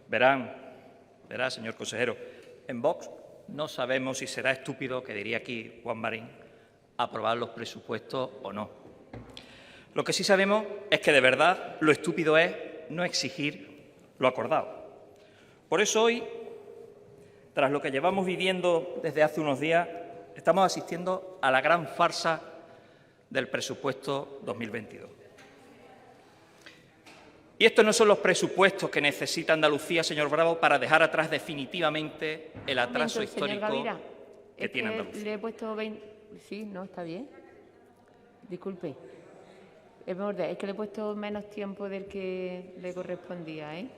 Verá, señor consejero, en Vox no sabemos si será estúpido, que diría aquí Juan Marín, aprobar los presupuestos o no. Lo que sí sabemos es que de verdad lo estúpido es no exigir lo acordado. Por eso hoy, tras lo que llevamos viviendo desde hace unos días, estamos asistiendo a la gran farsa del presupuesto 2022. Y estos no son los presupuestos que necesita Andalucía, señor Bravo, para dejar atrás definitivamente el atraso histórico Gavira, que tiene Andalucía. Le he puesto 20... Sí, no, está bien. Disculpe. Es que le he puesto menos tiempo del que le correspondía, ¿eh?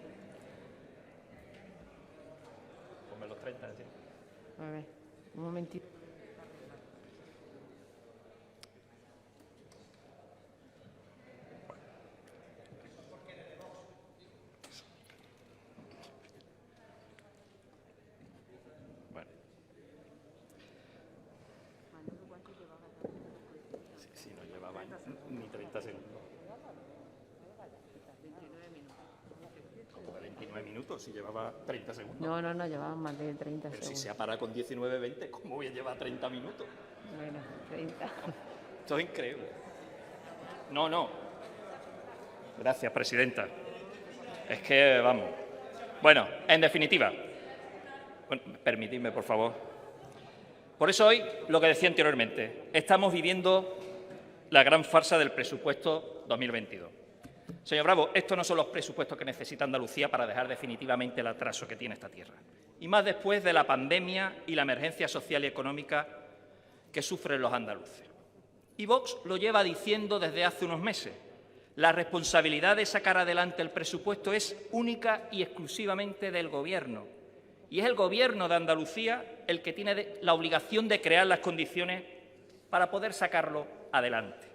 Ponme los 30, ¿sí? A ver, un momentito. Sí, no llevaba ni 30 segundos. 29 minutos, si llevaba 30 segundos. No, llevaba más de 30 Pero segundos. si se ha parado con 19-20, ¿cómo voy a llevar 30 minutos? Bueno, 30. Esto es increíble. No. Gracias, presidenta. Es que, vamos. Bueno, en definitiva, permitidme, por favor. Por eso hoy, lo que decía anteriormente, estamos viviendo la gran farsa del presupuesto 2022. Señor Bravo, estos no son los presupuestos que necesita Andalucía para dejar definitivamente el atraso que tiene esta tierra. Y más después de la pandemia y la emergencia social y económica que sufren los andaluces. Y Vox lo lleva diciendo desde hace unos meses. La responsabilidad de sacar adelante el presupuesto es única y exclusivamente del Gobierno. Y es el Gobierno de Andalucía el que tiene la obligación de crear las condiciones para poder sacarlo adelante.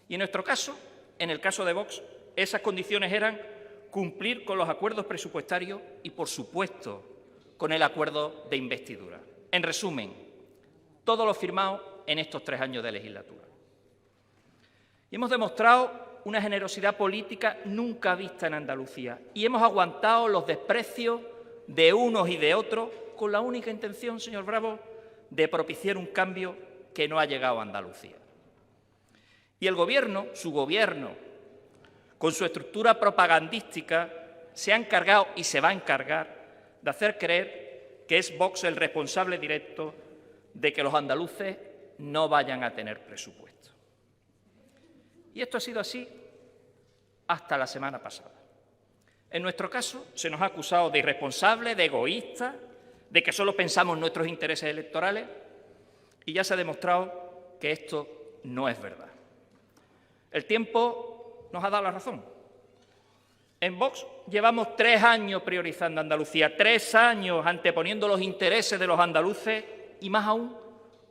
Y en nuestro caso, en el caso de Vox, esas condiciones eran cumplir con los acuerdos presupuestarios y, por supuesto, con el acuerdo de investidura. En resumen, todo lo firmado en estos 3 años de legislatura. Y hemos demostrado una generosidad política nunca vista en Andalucía y hemos aguantado los desprecios de unos y de otros con la única intención, señor Bravo, de propiciar un cambio que no ha llegado a Andalucía. Y el Gobierno, su Gobierno, con su estructura propagandística, se ha encargado y se va a encargar de hacer creer que es Vox el responsable directo de que los andaluces no vayan a tener presupuesto. Y esto ha sido así hasta la semana pasada. En nuestro caso, se nos ha acusado de irresponsables, de egoístas, de que solo pensamos en nuestros intereses electorales, y ya se ha demostrado que esto no es verdad. El tiempo nos ha dado la razón. En Vox llevamos 3 años priorizando Andalucía, 3 años anteponiendo los intereses de los andaluces y más aún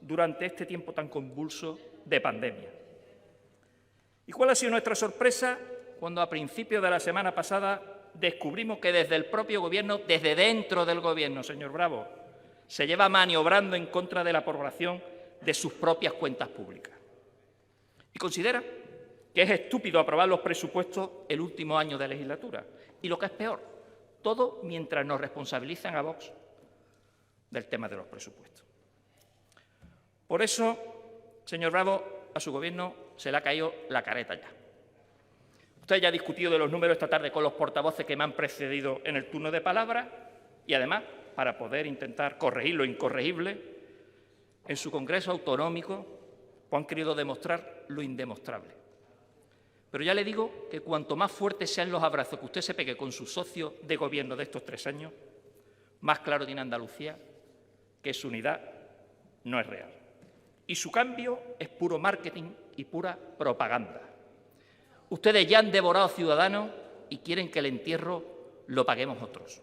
durante este tiempo tan convulso de pandemia. ¿Y cuál ha sido nuestra sorpresa cuando a principios de la semana pasada descubrimos que desde el propio Gobierno, desde dentro del Gobierno, señor Bravo, se lleva maniobrando en contra de la aprobación de sus propias cuentas públicas? Y considera que es estúpido aprobar los presupuestos el último año de legislatura. Y lo que es peor, todo mientras nos responsabilizan a Vox del tema de los presupuestos. Por eso, señor Bravo, a su Gobierno se le ha caído la careta ya. Usted ya ha discutido de los números esta tarde con los portavoces que me han precedido en el turno de palabra y, además, para poder intentar corregir lo incorregible, en su Congreso Autonómico han querido demostrar lo indemostrable. Pero ya le digo que cuanto más fuertes sean los abrazos que usted se pegue con su socio de Gobierno de estos 3 años, más claro tiene Andalucía que su unidad no es real. Y su cambio es puro marketing y pura propaganda. Ustedes ya han devorado ciudadanos y quieren que el entierro lo paguemos otros.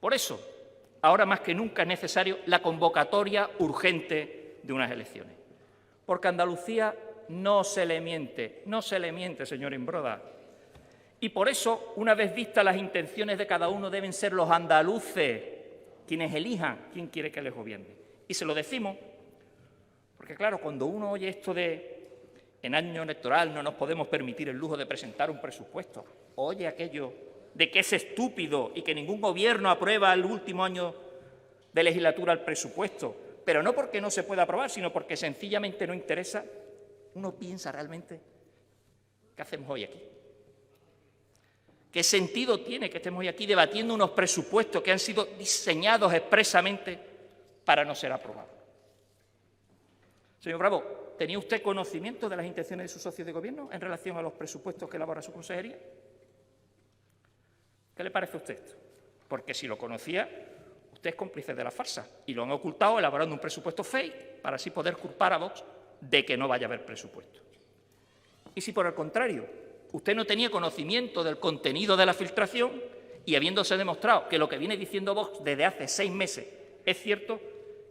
Por eso, ahora más que nunca es necesario la convocatoria urgente de unas elecciones. Porque a Andalucía no se le miente, señor Imbroda. Y por eso, una vez vistas las intenciones de cada uno, deben ser los andaluces quienes elijan quién quiere que les gobierne. Y se lo decimos porque, claro, cuando uno oye esto de en año electoral no nos podemos permitir el lujo de presentar un presupuesto, oye aquello de que es estúpido y que ningún gobierno aprueba el último año de legislatura el presupuesto, pero no porque no se pueda aprobar, sino porque sencillamente no interesa, uno piensa realmente, ¿qué hacemos hoy aquí? ¿Qué sentido tiene que estemos hoy aquí debatiendo unos presupuestos que han sido diseñados expresamente para no ser aprobados? Señor Bravo, ¿tenía usted conocimiento de las intenciones de sus socios de gobierno en relación a los presupuestos que elabora su consejería? ¿Qué le parece a usted esto? Porque si lo conocía, usted es cómplice de la farsa y lo han ocultado elaborando un presupuesto fake para así poder culpar a Vox de que no vaya a haber presupuesto. Y si por el contrario, usted no tenía conocimiento del contenido de la filtración y habiéndose demostrado que lo que viene diciendo Vox desde hace 6 meses es cierto,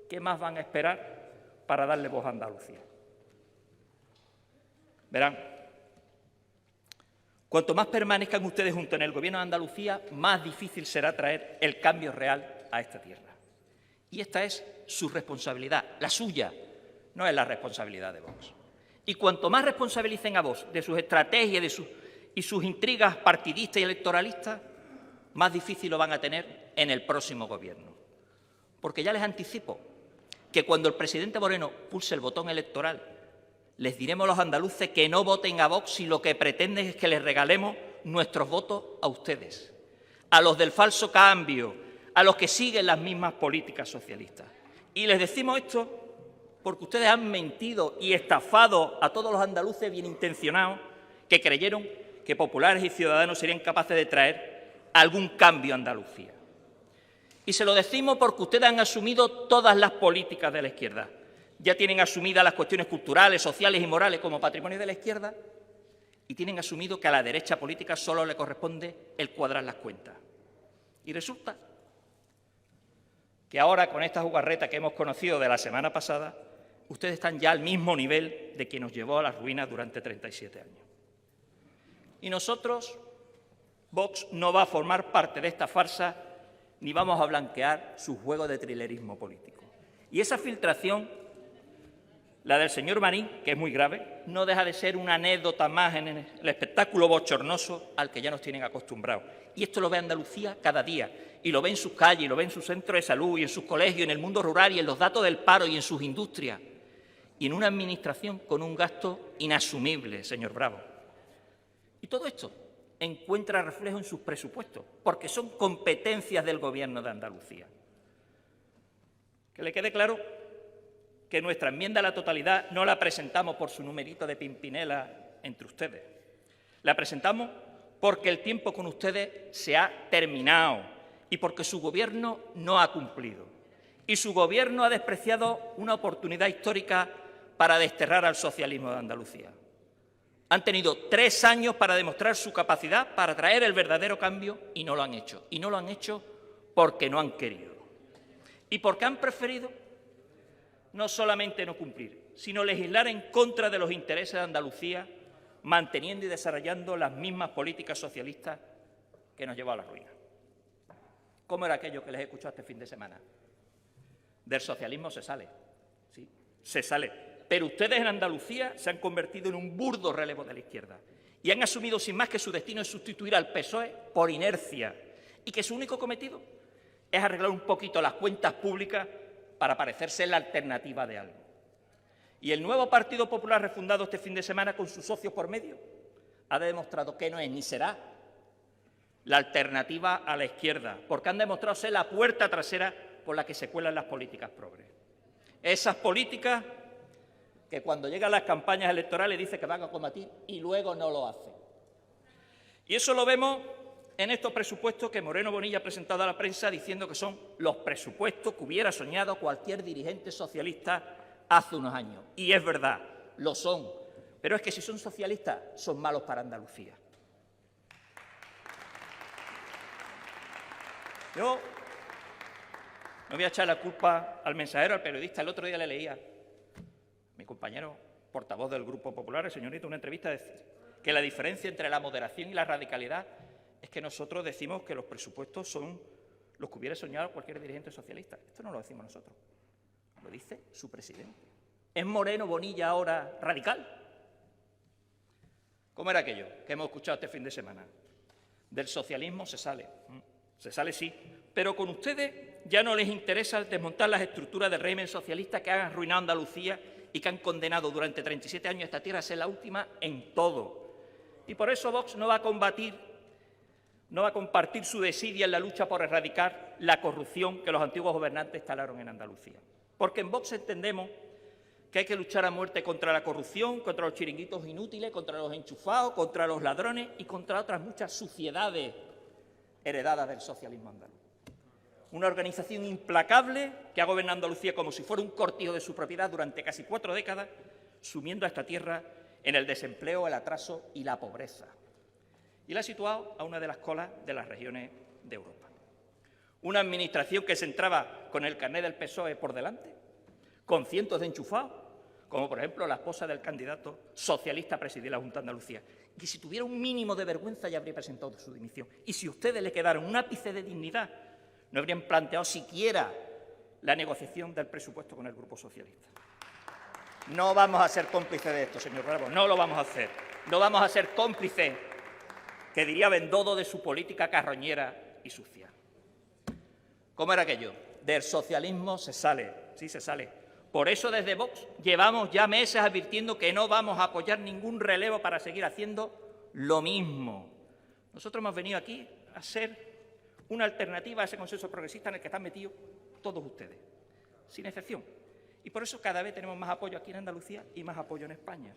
¿qué más van a esperar para darle voz a Andalucía? Verán, cuanto más permanezcan ustedes junto en el Gobierno de Andalucía, más difícil será traer el cambio real a esta tierra. Y esta es su responsabilidad, la suya, no es la responsabilidad de Vox. Y cuanto más responsabilicen a Vox de sus estrategias y sus intrigas partidistas y electoralistas, más difícil lo van a tener en el próximo Gobierno. Porque ya les anticipo que cuando el presidente Moreno pulse el botón electoral, les diremos a los andaluces que no voten a Vox si lo que pretenden es que les regalemos nuestros votos a ustedes, a los del falso cambio, a los que siguen las mismas políticas socialistas. Y les decimos esto porque ustedes han mentido y estafado a todos los andaluces bien intencionados que creyeron que populares y ciudadanos serían capaces de traer algún cambio a Andalucía. Y se lo decimos porque ustedes han asumido todas las políticas de la izquierda. Ya tienen asumidas las cuestiones culturales, sociales y morales como patrimonio de la izquierda y tienen asumido que a la derecha política solo le corresponde el cuadrar las cuentas. Y resulta que ahora, con esta jugarreta que hemos conocido de la semana pasada, ustedes están ya al mismo nivel de quien nos llevó a la ruina durante 37 años. Y nosotros, Vox, no va a formar parte de esta farsa ni vamos a blanquear su juego de trilerismo político. Y esa filtración, la del señor Marín, que es muy grave, no deja de ser una anécdota más en el espectáculo bochornoso al que ya nos tienen acostumbrados. Y esto lo ve Andalucía cada día, y lo ve en sus calles, y lo ve en sus centros de salud, y en sus colegios, en el mundo rural, y en los datos del paro, y en sus industrias. Y en una administración con un gasto inasumible, señor Bravo. Y todo esto encuentra reflejo en sus presupuestos, porque son competencias del Gobierno de Andalucía. Que le quede claro que nuestra enmienda a la totalidad no la presentamos por su numerito de Pimpinela entre ustedes. La presentamos porque el tiempo con ustedes se ha terminado y porque su Gobierno no ha cumplido. Y su Gobierno ha despreciado una oportunidad histórica para desterrar al socialismo de Andalucía. Han tenido 3 años para demostrar su capacidad para traer el verdadero cambio y no lo han hecho. Y no lo han hecho porque no han querido. Y porque han preferido no solamente no cumplir, sino legislar en contra de los intereses de Andalucía, manteniendo y desarrollando las mismas políticas socialistas que nos llevó a la ruina. ¿Cómo era aquello que les he escuchado este fin de semana? Del socialismo se sale, sí, se sale. Pero ustedes en Andalucía se han convertido en un burdo relevo de la izquierda y han asumido sin más que su destino es sustituir al PSOE por inercia y que su único cometido es arreglar un poquito las cuentas públicas para parecerse la alternativa de algo. Y el nuevo Partido Popular, refundado este fin de semana con sus socios por medio, ha demostrado que no es ni será la alternativa a la izquierda, porque han demostrado ser la puerta trasera por la que se cuelan las políticas progres. Esas políticas que cuando llegan las campañas electorales dicen que van a combatir y luego no lo hacen. Y eso lo vemos en estos presupuestos que Moreno Bonilla ha presentado a la prensa diciendo que son los presupuestos que hubiera soñado cualquier dirigente socialista hace unos años. Y es verdad, lo son. Pero es que si son socialistas, son malos para Andalucía. Yo no voy a echar la culpa al Mensajero, al periodista. El otro día le leía mi compañero portavoz del Grupo Popular, el señor Nieto, una entrevista, decir que la diferencia entre la moderación y la radicalidad es que nosotros decimos que los presupuestos son los que hubiera soñado cualquier dirigente socialista. Esto no lo decimos nosotros, lo dice su presidente. ¿Es Moreno Bonilla ahora radical? ¿Cómo era aquello que hemos escuchado este fin de semana? Del socialismo se sale sí, pero con ustedes ya no les interesa desmontar las estructuras del régimen socialista que han arruinado Andalucía y que han condenado durante 37 años a esta tierra a ser la última en todo. Y por eso Vox no va a compartir su desidia en la lucha por erradicar la corrupción que los antiguos gobernantes instalaron en Andalucía. Porque en Vox entendemos que hay que luchar a muerte contra la corrupción, contra los chiringuitos inútiles, contra los enchufados, contra los ladrones y contra otras muchas suciedades heredadas del socialismo andaluz. Una organización implacable que ha gobernado Andalucía como si fuera un cortijo de su propiedad durante casi 4 décadas, sumiendo a esta tierra en el desempleo, el atraso y la pobreza. Y la ha situado a una de las colas de las regiones de Europa. Una administración que se entraba con el carné del PSOE por delante, con cientos de enchufados, como por ejemplo la esposa del candidato socialista a presidir la Junta de Andalucía, que si tuviera un mínimo de vergüenza ya habría presentado su dimisión. Y si a ustedes le quedaron un ápice de dignidad, no habrían planteado siquiera la negociación del presupuesto con el Grupo Socialista. No vamos a ser cómplices de esto, señor Bravo, no lo vamos a hacer. No vamos a ser cómplices, que diría Bendodo, de su política carroñera y sucia. ¿Cómo era aquello? Del socialismo se sale, sí se sale. Por eso desde Vox llevamos ya meses advirtiendo que no vamos a apoyar ningún relevo para seguir haciendo lo mismo. Nosotros hemos venido aquí a ser una alternativa a ese consenso progresista en el que están metidos todos ustedes, sin excepción. Y por eso cada vez tenemos más apoyo aquí en Andalucía y más apoyo en España.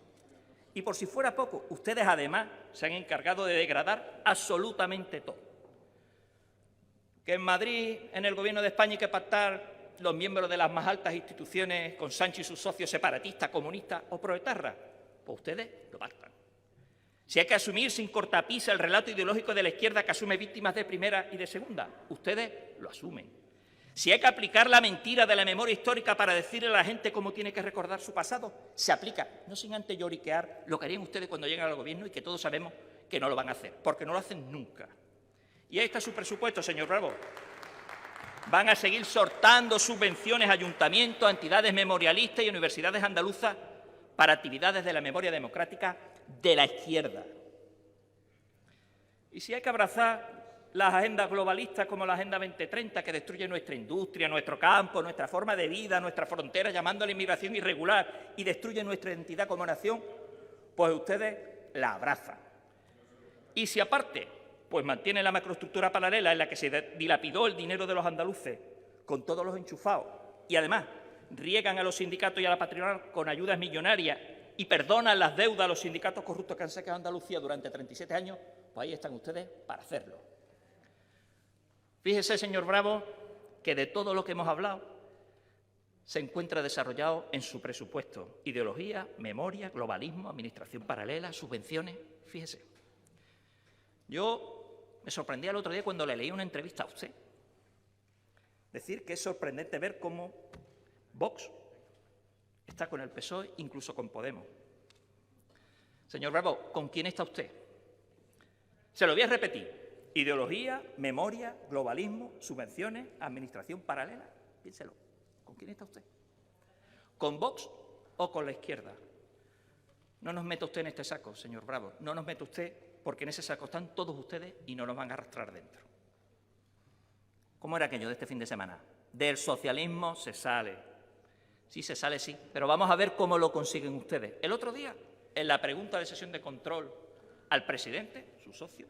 Y por si fuera poco, ustedes además se han encargado de degradar absolutamente todo. Que en Madrid, en el Gobierno de España, hay que pactar los miembros de las más altas instituciones con Sánchez y sus socios separatistas, comunistas o proetarras, pues ustedes lo pactan. Si hay que asumir sin cortapisa el relato ideológico de la izquierda que asume víctimas de primera y de segunda, ustedes lo asumen. Si hay que aplicar la mentira de la memoria histórica para decirle a la gente cómo tiene que recordar su pasado, se aplica, no sin antes lloriquear lo que harían ustedes cuando lleguen al gobierno y que todos sabemos que no lo van a hacer, porque no lo hacen nunca. Y ahí está su presupuesto, señor Bravo. Van a seguir sortando subvenciones a ayuntamientos, a entidades memorialistas y universidades andaluzas para actividades de la memoria democrática de la izquierda. Y si hay que abrazar las agendas globalistas como la Agenda 2030, que destruye nuestra industria, nuestro campo, nuestra forma de vida, nuestra frontera, llamando a la inmigración irregular y destruye nuestra identidad como nación, pues ustedes la abrazan. Y si aparte pues mantiene la macroestructura paralela en la que se dilapidó el dinero de los andaluces con todos los enchufados y además riegan a los sindicatos y a la patronal con ayudas millonarias y perdonan las deudas a los sindicatos corruptos que han sacado a Andalucía durante 37 años, pues ahí están ustedes para hacerlo. Fíjese, señor Bravo, que de todo lo que hemos hablado se encuentra desarrollado en su presupuesto. Ideología, memoria, globalismo, administración paralela, subvenciones. Fíjese. Yo me sorprendí el otro día cuando le leí una entrevista a usted. Decir que es sorprendente ver cómo Vox está con el PSOE, incluso con Podemos. Señor Bravo, ¿con quién está usted? Se lo voy a repetir. Ideología, memoria, globalismo, subvenciones, administración paralela. Piénselo. ¿Con quién está usted? ¿Con Vox o con la izquierda? No nos meta usted en este saco, señor Bravo. No nos meta usted, porque en ese saco están todos ustedes y no nos van a arrastrar dentro. ¿Cómo era aquello de este fin de semana? Del socialismo se sale. Sí, se sale, sí. Pero vamos a ver cómo lo consiguen ustedes. El otro día, en la pregunta de sesión de control al presidente, su socio,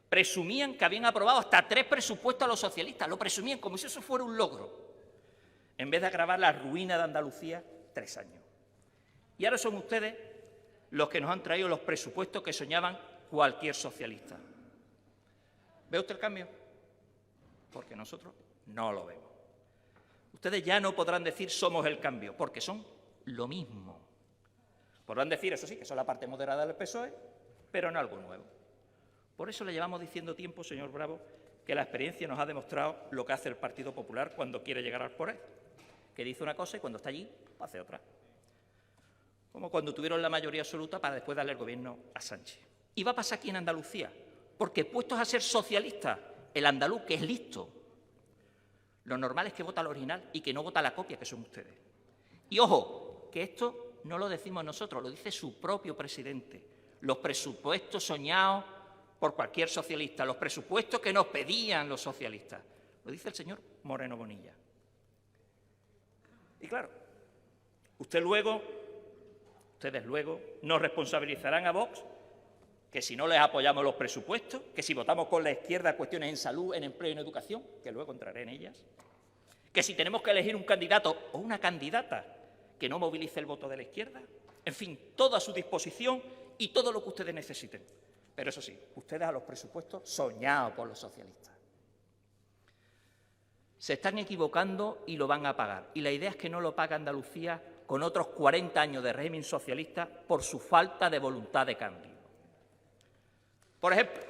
presumían que habían aprobado hasta 3 presupuestos a los socialistas. Lo presumían como si eso fuera un logro, en vez de agravar la ruina de Andalucía 3 años. Y ahora son ustedes los que nos han traído los presupuestos que soñaban cualquier socialista. ¿Ve usted el cambio? Porque nosotros no lo vemos. Ustedes ya no podrán decir somos el cambio, porque son lo mismo. Podrán decir, eso sí, que son la parte moderada del PSOE, pero no algo nuevo. Por eso le llevamos diciendo tiempo, señor Bravo, que la experiencia nos ha demostrado lo que hace el Partido Popular cuando quiere llegar al poder, que dice una cosa y cuando está allí hace otra. Como cuando tuvieron la mayoría absoluta para después darle el gobierno a Sánchez. Y va a pasar aquí en Andalucía, porque puestos a ser socialistas, el andaluz, que es listo, lo normal es que vota al original y que no vota la copia, que son ustedes. Y ojo, que esto no lo decimos nosotros, lo dice su propio presidente. Los presupuestos soñados por cualquier socialista, los presupuestos que nos pedían los socialistas. Lo dice el señor Moreno Bonilla. Y claro, ustedes luego nos responsabilizarán a Vox que si no les apoyamos los presupuestos, que si votamos con la izquierda cuestiones en salud, en empleo y en educación, que luego entraré en ellas, que si tenemos que elegir un candidato o una candidata que no movilice el voto de la izquierda, en fin, todo a su disposición y todo lo que ustedes necesiten. Pero eso sí, ustedes a los presupuestos soñados por los socialistas. Se están equivocando y lo van a pagar. Y la idea es que no lo pague Andalucía con otros 40 años de régimen socialista por su falta de voluntad de cambio. Por ejemplo,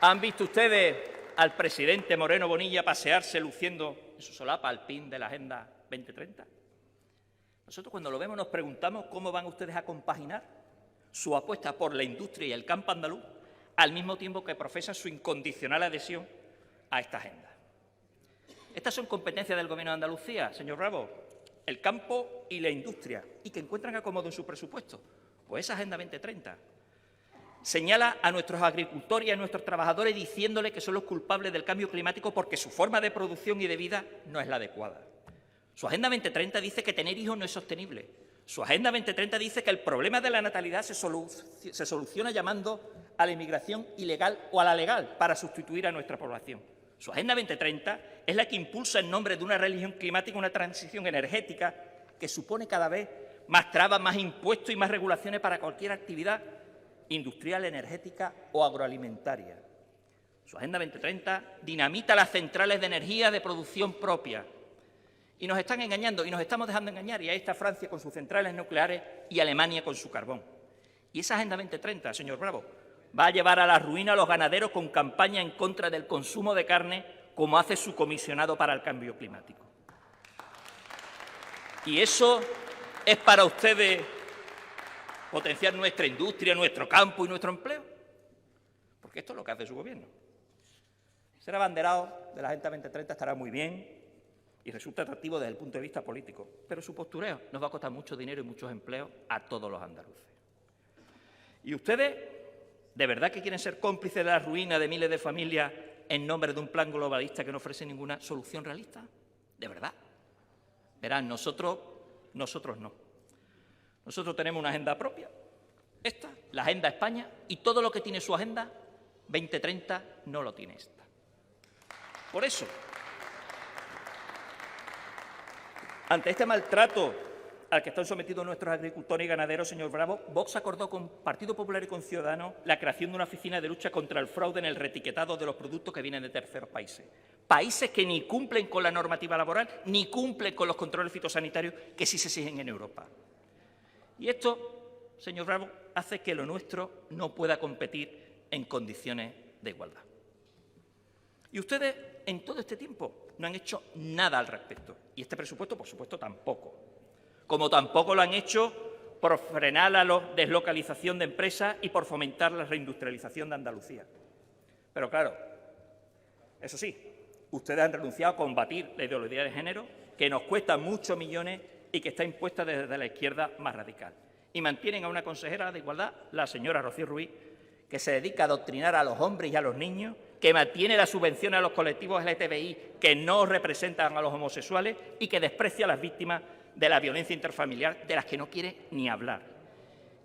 ¿han visto ustedes al presidente Moreno Bonilla pasearse luciendo en su solapa alpín de la Agenda 2030? Nosotros cuando lo vemos nos preguntamos cómo van ustedes a compaginar su apuesta por la industria y el campo andaluz al mismo tiempo que profesan su incondicional adhesión a esta agenda. Estas son competencias del Gobierno de Andalucía, señor Bravo, el campo y la industria, y que encuentran acomodo en su presupuesto. Pues esa Agenda 2030 señala a nuestros agricultores y a nuestros trabajadores diciéndoles que son los culpables del cambio climático porque su forma de producción y de vida no es la adecuada. Su Agenda 2030 dice que tener hijos no es sostenible. Su Agenda 2030 dice que el problema de la natalidad se soluciona llamando a la inmigración ilegal o a la legal para sustituir a nuestra población. Su Agenda 2030 es la que impulsa en nombre de una religión climática una transición energética que supone cada vez más trabas, más impuestos y más regulaciones para cualquier actividad industrial, energética o agroalimentaria. Su Agenda 2030 dinamita las centrales de energía de producción propia. Y nos están engañando y nos estamos dejando engañar. Y ahí está Francia con sus centrales nucleares y Alemania con su carbón. Y esa Agenda 2030, señor Bravo, va a llevar a la ruina a los ganaderos con campaña en contra del consumo de carne, como hace su comisionado para el cambio climático. Y eso es para ustedes potenciar nuestra industria, nuestro campo y nuestro empleo. Porque esto es lo que hace su gobierno. Ser abanderado de la Agenda 2030 estará muy bien y resulta atractivo desde el punto de vista político, pero su postureo nos va a costar mucho dinero y muchos empleos a todos los andaluces. ¿Y ustedes de verdad que quieren ser cómplices de la ruina de miles de familias en nombre de un plan globalista que no ofrece ninguna solución realista? ¿De verdad? Verán, nosotros no. Nosotros tenemos una agenda propia, esta, la Agenda España, y todo lo que tiene su Agenda 2030 no lo tiene esta. Por eso, ante este maltrato al que están sometidos nuestros agricultores y ganaderos, señor Bravo, Vox acordó con Partido Popular y con Ciudadanos la creación de una oficina de lucha contra el fraude en el reetiquetado de los productos que vienen de terceros países. Países que ni cumplen con la normativa laboral ni cumplen con los controles fitosanitarios que sí se exigen en Europa. Y esto, señor Bravo, hace que lo nuestro no pueda competir en condiciones de igualdad. Y ustedes, en todo este tiempo, no han hecho nada al respecto. Y este presupuesto, por supuesto, tampoco. Como tampoco lo han hecho por frenar la deslocalización de empresas y por fomentar la reindustrialización de Andalucía. Pero claro, eso sí, ustedes han renunciado a combatir la ideología de género, que nos cuesta muchos millones y que está impuesta desde la izquierda más radical. Y mantienen a una consejera de Igualdad, la señora Rocío Ruiz, que se dedica a adoctrinar a los hombres y a los niños, que mantiene la subvención a los colectivos LGTBI que no representan a los homosexuales y que desprecia a las víctimas de la violencia interfamiliar, de las que no quiere ni hablar.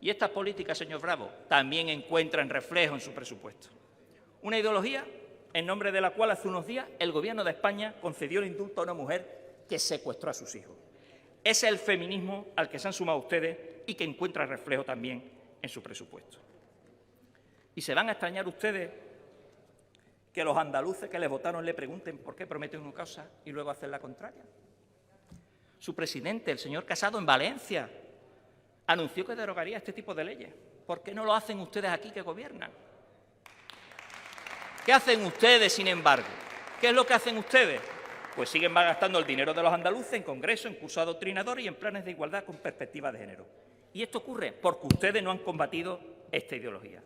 Y estas políticas, señor Bravo, también encuentran reflejo en su presupuesto. Una ideología en nombre de la cual hace unos días el Gobierno de España concedió el indulto a una mujer que secuestró a sus hijos. Ese es el feminismo al que se han sumado ustedes y que encuentra reflejo también en su presupuesto. Y se van a extrañar ustedes que los andaluces que les votaron le pregunten por qué prometen una cosa y luego hacen la contraria. Su presidente, el señor Casado, en Valencia, anunció que derogaría este tipo de leyes. ¿Por qué no lo hacen ustedes aquí que gobiernan? ¿Qué hacen ustedes, sin embargo? ¿Qué es lo que hacen ustedes? Pues siguen malgastando el dinero de los andaluces en congresos, en cursos adoctrinadores y en planes de igualdad con perspectiva de género. Y esto ocurre porque ustedes no han combatido esta ideología.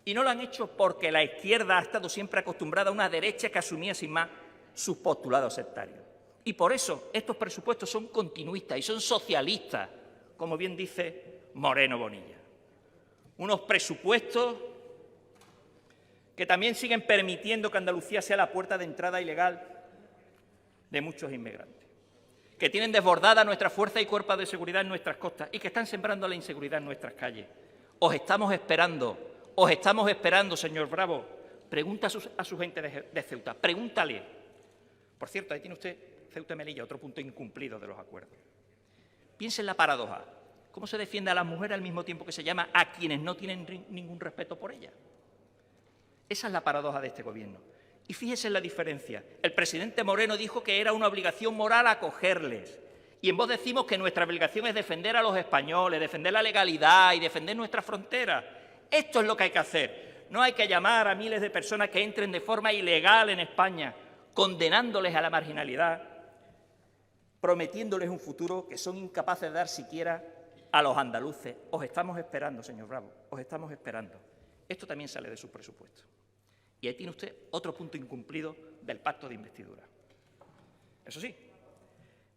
Y no lo han hecho porque la izquierda ha estado siempre acostumbrada a una derecha que asumía sin más sus postulados sectarios. Y por eso estos presupuestos son continuistas y son socialistas, como bien dice Moreno Bonilla. Unos presupuestos que también siguen permitiendo que Andalucía sea la puerta de entrada ilegal de muchos inmigrantes, que tienen desbordada nuestra fuerza y cuerpos de seguridad en nuestras costas y que están sembrando la inseguridad en nuestras calles. Os estamos esperando, señor Bravo. Pregunta a su gente de Ceuta, pregúntale. Por cierto, ahí tiene usted Ceuta y Melilla, otro punto incumplido de los acuerdos. Piense en la paradoja. ¿Cómo se defiende a las mujeres al mismo tiempo que se llama a quienes no tienen ningún respeto por ellas? Esa es la paradoja de este gobierno. Y fíjese en la diferencia. El presidente Moreno dijo que era una obligación moral acogerles. Y en Vox decimos que nuestra obligación es defender a los españoles, defender la legalidad y defender nuestras fronteras. Esto es lo que hay que hacer. No hay que llamar a miles de personas que entren de forma ilegal en España, condenándoles a la marginalidad, prometiéndoles un futuro que son incapaces de dar siquiera a los andaluces. Os estamos esperando, señor Bravo, os estamos esperando. Esto también sale de sus presupuestos. Y ahí tiene usted otro punto incumplido del pacto de investidura. Eso sí,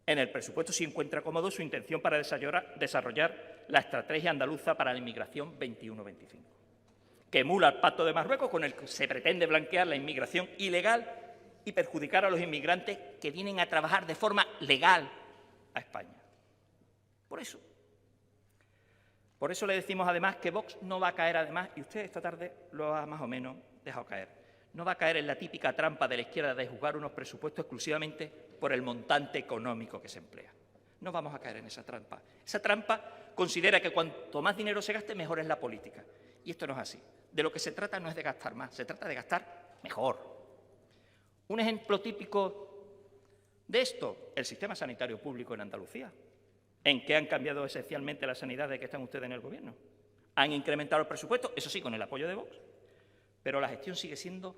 en el presupuesto sí encuentra cómodo su intención para desarrollar la estrategia andaluza para la inmigración 21-25, que emula el pacto de Marruecos con el que se pretende blanquear la inmigración ilegal y perjudicar a los inmigrantes que vienen a trabajar de forma legal a España. Por eso le decimos además que Vox no va a caer además, y usted esta tarde lo ha más o menos dejado caer, no va a caer en la típica trampa de la izquierda de juzgar unos presupuestos exclusivamente por el montante económico que se emplea. No vamos a caer en esa trampa. Esa trampa considera que cuanto más dinero se gaste, mejor es la política. Y esto no es así. De lo que se trata no es de gastar más, se trata de gastar mejor. Un ejemplo típico de esto, el sistema sanitario público en Andalucía. ¿En qué han cambiado esencialmente la sanidad de que están ustedes en el Gobierno? Han incrementado el presupuesto, eso sí, con el apoyo de Vox, pero la gestión sigue siendo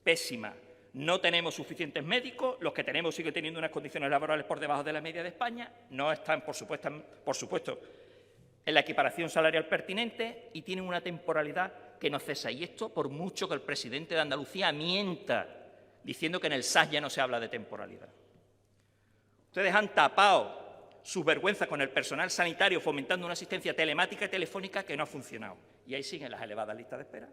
pésima. No tenemos suficientes médicos, los que tenemos siguen teniendo unas condiciones laborales por debajo de la media de España, no están, por supuesto, en la equiparación salarial pertinente y tienen una temporalidad que no cesa. Y esto por mucho que el presidente de Andalucía mienta, diciendo que en el SAS ya no se habla de temporalidad. Ustedes han tapado sus vergüenzas con el personal sanitario fomentando una asistencia telemática y telefónica que no ha funcionado. Y ahí siguen las elevadas listas de espera,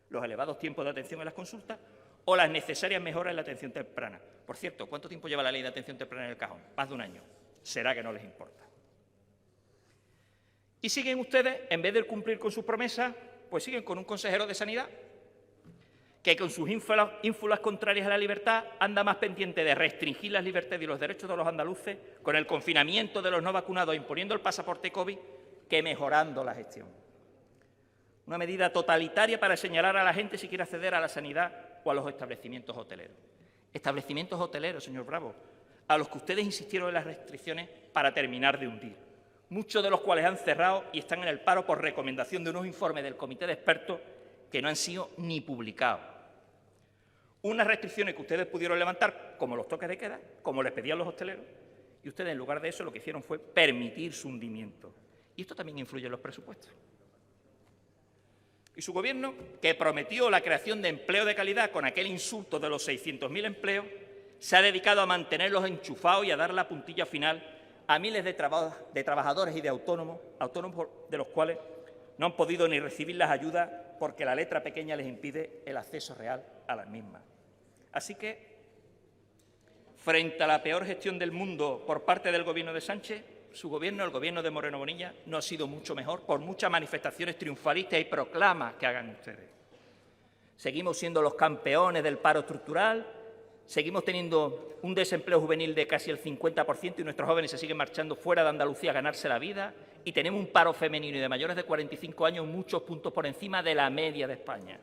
los elevados tiempos de atención en las consultas o las necesarias mejoras en la atención temprana. Por cierto, ¿cuánto tiempo lleva la ley de atención temprana en el cajón? Más de un año. ¿Será que no les importa? Y siguen ustedes, en vez de cumplir con sus promesas, pues siguen con un consejero de Sanidad que con sus ínfulas contrarias a la libertad anda más pendiente de restringir las libertades y los derechos de los andaluces con el confinamiento de los no vacunados imponiendo el pasaporte COVID que mejorando la gestión. Una medida totalitaria para señalar a la gente si quiere acceder a la sanidad o a los establecimientos hoteleros. Establecimientos hoteleros, señor Bravo, a los que ustedes insistieron en las restricciones para terminar de hundir. Muchos de los cuales han cerrado y están en el paro por recomendación de unos informes del comité de expertos que no han sido ni publicados. Unas restricciones que ustedes pudieron levantar, como los toques de queda, como les pedían los hosteleros, y ustedes en lugar de eso lo que hicieron fue permitir su hundimiento. Y esto también influye en los presupuestos. Y su gobierno, que prometió la creación de empleo de calidad con aquel insulto de los 600.000 empleos, se ha dedicado a mantenerlos enchufados y a dar la puntilla final a miles de trabajadores y de autónomos de los cuales no han podido ni recibir las ayudas porque la letra pequeña les impide el acceso real a las mismas. Así que, frente a la peor gestión del mundo por parte del Gobierno de Sánchez, su Gobierno, el Gobierno de Moreno Bonilla, no ha sido mucho mejor por muchas manifestaciones triunfalistas y proclamas que hagan ustedes. Seguimos siendo los campeones del paro estructural, seguimos teniendo un desempleo juvenil de casi el 50% y nuestros jóvenes se siguen marchando fuera de Andalucía a ganarse la vida y tenemos un paro femenino y de mayores de 45 años muchos puntos por encima de la media de España.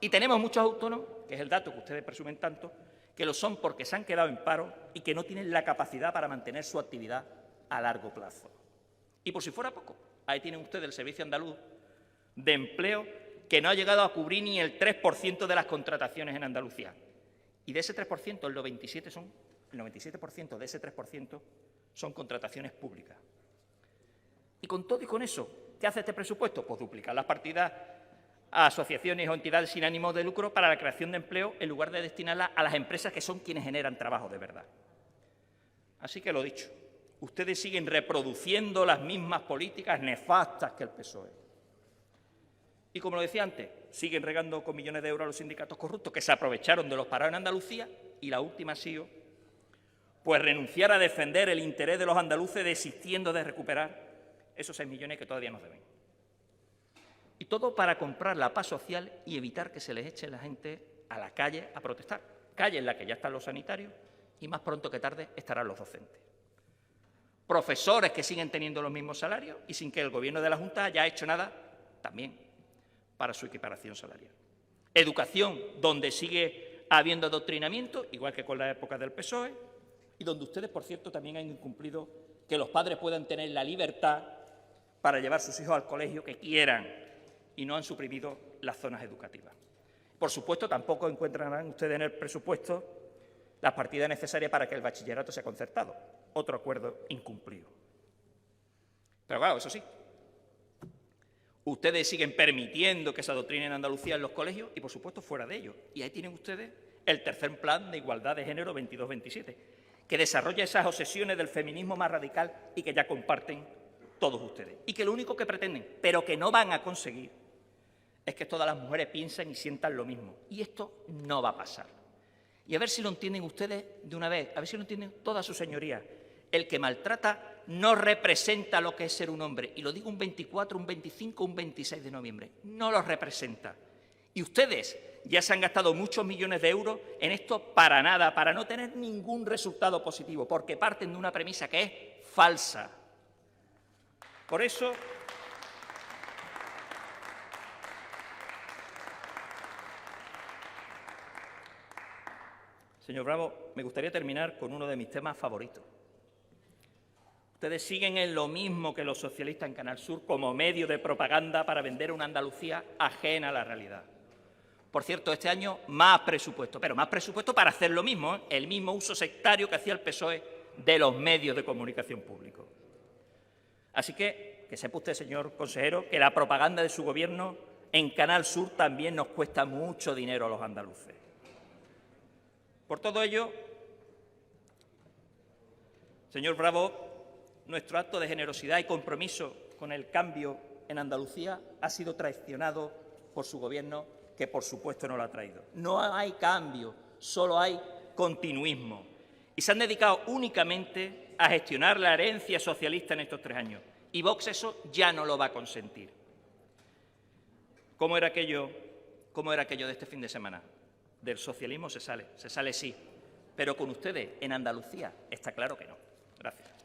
Y tenemos muchos autónomos, que es el dato que ustedes presumen tanto, que lo son porque se han quedado en paro y que no tienen la capacidad para mantener su actividad a largo plazo. Y por si fuera poco, ahí tienen ustedes el Servicio Andaluz de Empleo, que no ha llegado a cubrir ni el 3% de las contrataciones en Andalucía. Y de ese 3%, el 97% de ese 3% son contrataciones públicas. Y con todo y con eso, ¿qué hace este presupuesto? Pues duplicar las partidas a asociaciones o entidades sin ánimo de lucro para la creación de empleo en lugar de destinarla a las empresas que son quienes generan trabajo de verdad. Así que lo dicho, ustedes siguen reproduciendo las mismas políticas nefastas que el PSOE. Y como lo decía antes, siguen regando con millones de euros a los sindicatos corruptos que se aprovecharon de los parados en Andalucía. Y la última ha sido, pues, renunciar a defender el interés de los andaluces desistiendo de recuperar esos 6 millones que todavía nos deben. Y todo para comprar la paz social y evitar que se les eche la gente a la calle a protestar. Calle en la que ya están los sanitarios y más pronto que tarde estarán los docentes. Profesores que siguen teniendo los mismos salarios y sin que el Gobierno de la Junta haya hecho nada también para su equiparación salarial. Educación, donde sigue habiendo adoctrinamiento, igual que con la época del PSOE, y donde ustedes, por cierto, también han incumplido que los padres puedan tener la libertad para llevar a sus hijos al colegio que quieran y no han suprimido las zonas educativas. Por supuesto, tampoco encontrarán ustedes en el presupuesto las partidas necesarias para que el bachillerato sea concertado. Otro acuerdo incumplido. Pero claro, eso sí, ustedes siguen permitiendo que se adoctrine en Andalucía en los colegios y, por supuesto, fuera de ellos. Y ahí tienen ustedes el tercer plan de igualdad de género 22-27, que desarrolla esas obsesiones del feminismo más radical y que ya comparten todos ustedes. Y que lo único que pretenden, pero que no van a conseguir, es que todas las mujeres piensen y sientan lo mismo. Y esto no va a pasar. Y a ver si lo entienden ustedes de una vez, a ver si lo entienden todas sus señorías. El que maltrata no representa lo que es ser un hombre. Y lo digo un 24, un 25, un 26 de noviembre. No lo representa. Y ustedes ya se han gastado muchos millones de euros en esto para nada, para no tener ningún resultado positivo, porque parten de una premisa que es falsa. Por eso, señor Bravo, me gustaría terminar con uno de mis temas favoritos. Ustedes siguen en lo mismo que los socialistas en Canal Sur como medio de propaganda para vender una Andalucía ajena a la realidad. Por cierto, este año más presupuesto, pero más presupuesto para hacer lo mismo, ¿eh? El mismo uso sectario que hacía el PSOE de los medios de comunicación públicos. Así que sepa usted, señor consejero, que la propaganda de su Gobierno en Canal Sur también nos cuesta mucho dinero a los andaluces. Por todo ello, señor Bravo, nuestro acto de generosidad y compromiso con el cambio en Andalucía ha sido traicionado por su Gobierno, que por supuesto no lo ha traído. No hay cambio, solo hay continuismo. Y se han dedicado únicamente a gestionar la herencia socialista en estos 3 años. Y Vox eso ya no lo va a consentir. ¿Cómo era aquello de este fin de semana? Del socialismo se sale sí, pero con ustedes en Andalucía está claro que no. Gracias.